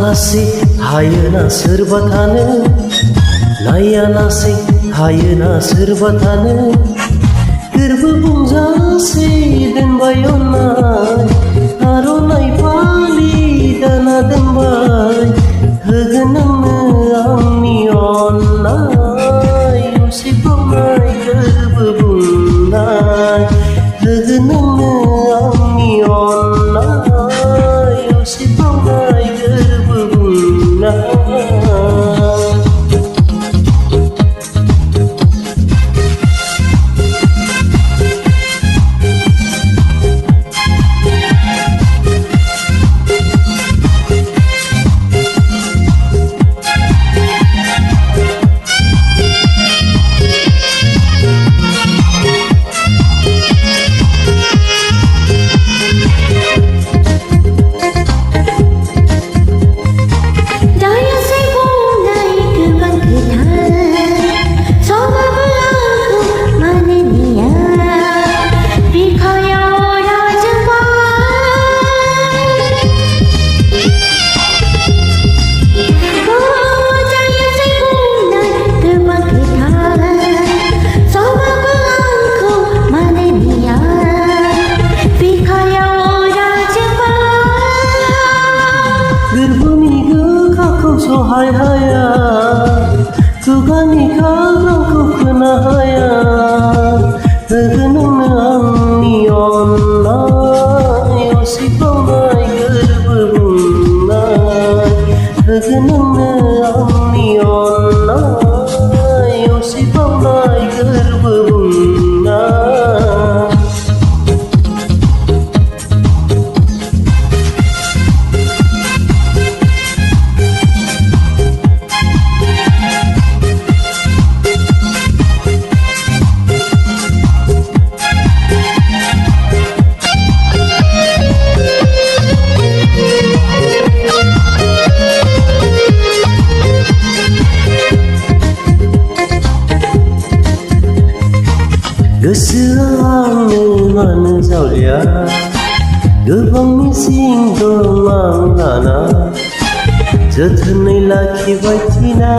लासै हायोना सोरबा थानो नाया लासै हायोना सोरबा थानो गोरबो बुंजासै दोनबाय अननाय आर'नाइ फालि दाना दोनबाय होगोन नोंनो आंनि अननाय उसिबावनाय गोरबो बुंनाय होगोन नोंनो आंनि अननाय उसिबावनाय गोरबो बुंनाय सहाय हाया खुगानि गारांखौ खोना हाया होगोन नोंनो आंनि अननाय उसिबावनाय गोरबो बुंनाय होगोन नोंनो आंनि अननाय उसिबावनाय गोरबो बुंनाय गोसोआ आंनो मानो जावलिया गोबां मिजिं दं आं लाना जोथोनै लाखिबाय थिना